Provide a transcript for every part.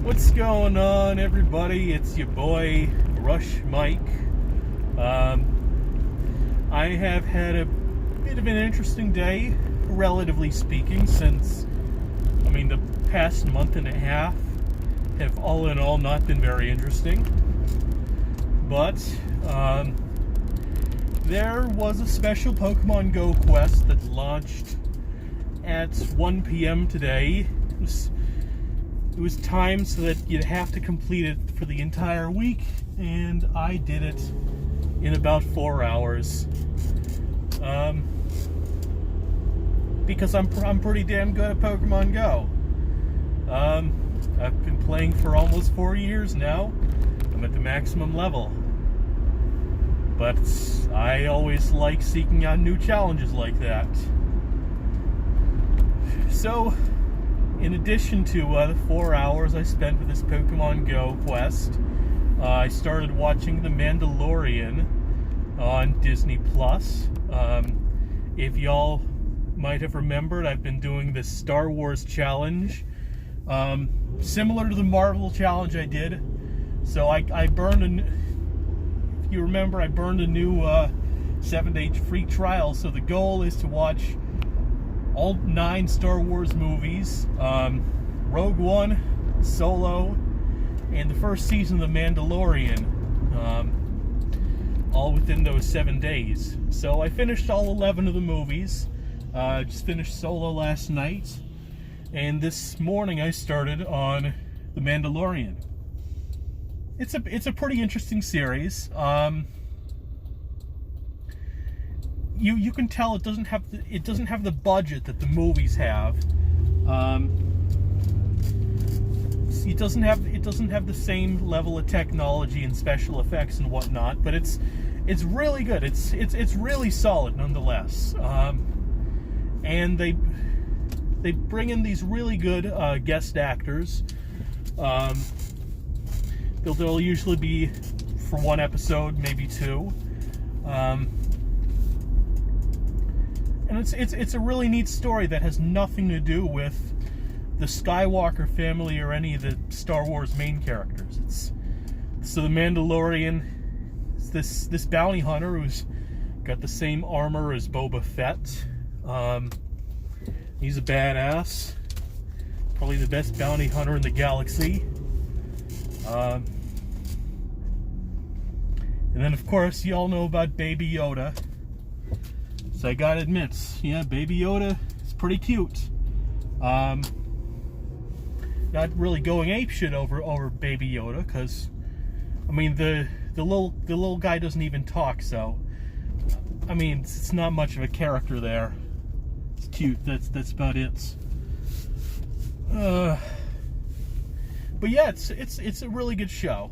What's going on, everybody? It's your boy, Rush Mike. I have had a bit of an interesting day, relatively speaking, since, the past month and a half have all in all not been very interesting. But, there was a special Pokemon Go quest that launched at 1 p.m. today. It was timed so that you'd have to complete it for the entire week, and I did it in about 4 hours. Because I'm pretty damn good at Pokemon Go. I've been playing for almost 4 years now. I'm at the maximum level. But I always like seeking out new challenges like that. So, in addition to the 4 hours I spent with this Pokemon Go quest, I started watching The Mandalorian on Disney+. If y'all might have remembered, I've been doing this Star Wars challenge, similar to the Marvel challenge I did. So I burned if you remember, I burned a new 7-day free trial. So the goal is to watch all 9 Star Wars movies, Rogue One, Solo, and the first season of The Mandalorian, all within those 7 days. So I finished all 11 of the movies. Just finished Solo last night, and this morning I started on The Mandalorian. It's a pretty interesting series. You can tell it doesn't have the budget that the movies have. It doesn't have the same level of technology and special effects and whatnot, but it's really good. It's really solid nonetheless. And they bring in these really good guest actors. They'll usually be for one episode, maybe 2. And it's a really neat story that has nothing to do with the Skywalker family or any of the Star Wars main characters. So the Mandalorian is this bounty hunter who's got the same armor as Boba Fett. He's a badass, probably the best bounty hunter in the galaxy. And then, of course, you all know about Baby Yoda. So I gotta admit, yeah, Baby Yoda is pretty cute. Not really going apeshit over Baby Yoda, because the little guy doesn't even talk. So it's not much of a character there. It's cute. That's about it. But yeah, it's a really good show.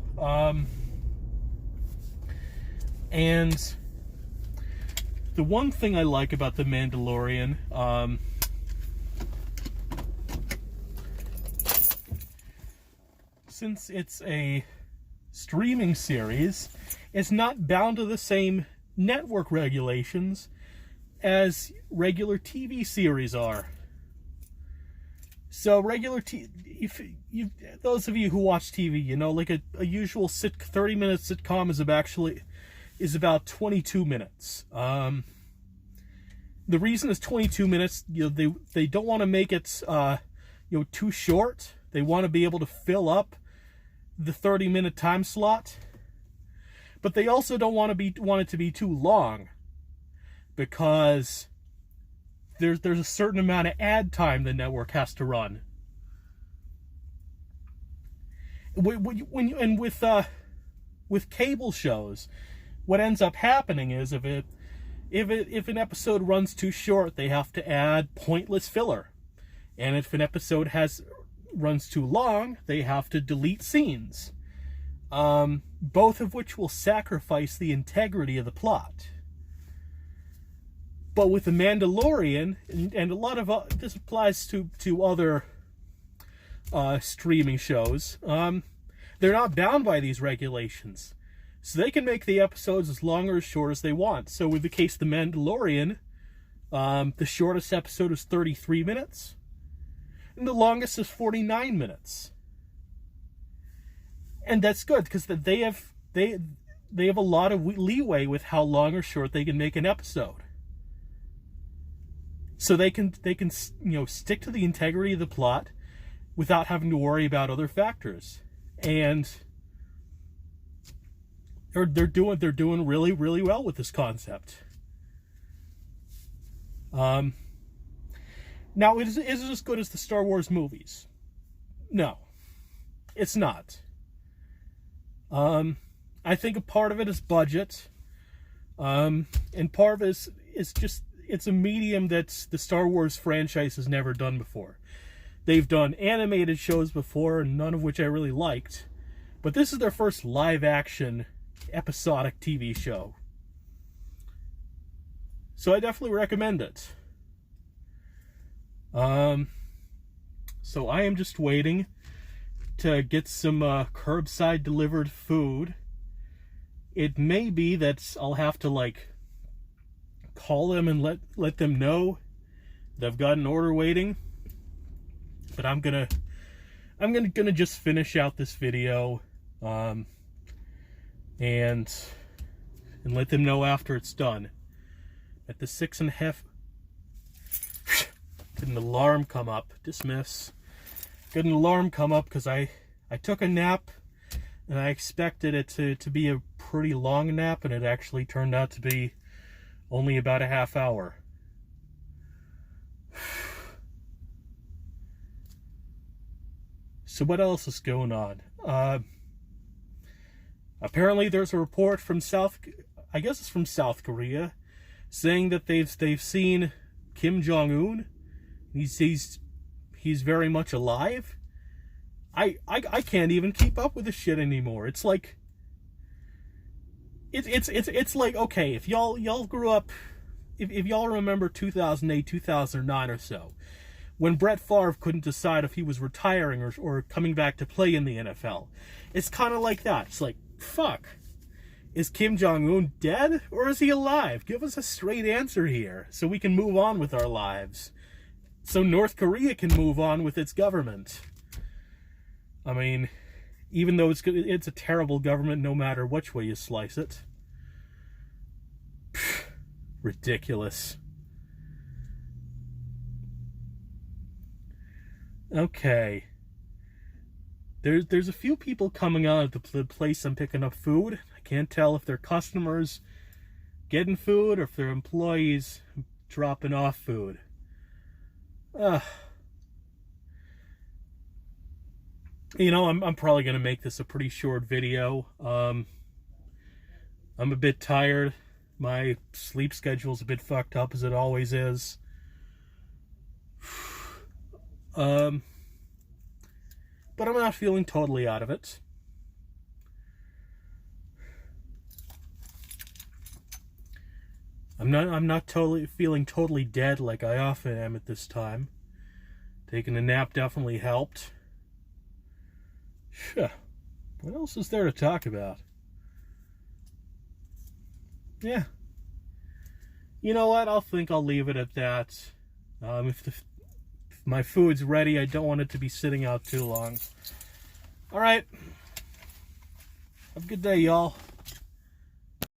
And the one thing I like about The Mandalorian, since it's a streaming series, it's not bound to the same network regulations as regular TV series are. So those of you who watch TV, like a usual 30-minute sitcom is about 22 minutes. The reason it's 22 minutes, they don't want to make it too short. They want to be able to fill up the 30-minute time slot, but they also don't want it to be too long, because there's a certain amount of ad time the network has to run. With cable shows, what ends up happening is if an episode runs too short, they have to add pointless filler, and if an episode runs too long, they have to delete scenes, both of which will sacrifice the integrity of the plot. But with The Mandalorian, and a lot of this applies to other streaming shows, they're not bound by these regulations. So they can make the episodes as long or as short as they want. So with the case of The Mandalorian, the shortest episode is 33 minutes, and the longest is 49 minutes. And that's good, because they have a lot of leeway with how long or short they can make an episode. So they can stick to the integrity of the plot without having to worry about other factors. And they're doing really, really well with this concept. Now, is it as good as the Star Wars movies? No, it's not. I think a part of it is budget, and part of it is just, it's a medium that the Star Wars franchise has never done before. They've done animated shows before, none of which I really liked, but this is their first live-action episodic TV show. So I definitely recommend it. So I am just waiting to get some curbside delivered food. It may be that I'll have to call them and let them know that I've got an order waiting. But I'm gonna just finish out this video and let them know after it's done. At the 6.5, did an alarm come up? Dismiss. Got an alarm come up because I took a nap, and I expected it to be a pretty long nap, and it actually turned out to be only about a half hour. So what else is going on? Apparently there's a report from South Korea, saying that they've seen Kim Jong-un. He's very much alive. I can't even keep up with this shit anymore. It's like it's like, okay, if y'all grew up, if y'all remember 2008, 2009 or so, when Brett Favre couldn't decide if he was retiring or coming back to play in the NFL. It's kind of like that. It's like, fuck. Is Kim Jong-un dead or is he alive? Give us a straight answer here so we can move on with our lives. So North Korea can move on with its government. I mean, even though it's a terrible government no matter which way you slice it. Pfft, ridiculous. Okay. There's a few people coming out of the place I'm picking up food. I can't tell if they're customers getting food or if they're employees dropping off food. You know, I'm probably going to make this a pretty short video. I'm a bit tired. My sleep schedule's a bit fucked up, as it always is. But I'm not feeling totally out of it. I'm not feeling totally dead like I often am at this time. Taking a nap definitely helped. What else is there to talk about? Yeah. You know what? I'll leave it at that. If my food's ready, I don't want it to be sitting out too long. Alright. Have a good day, y'all.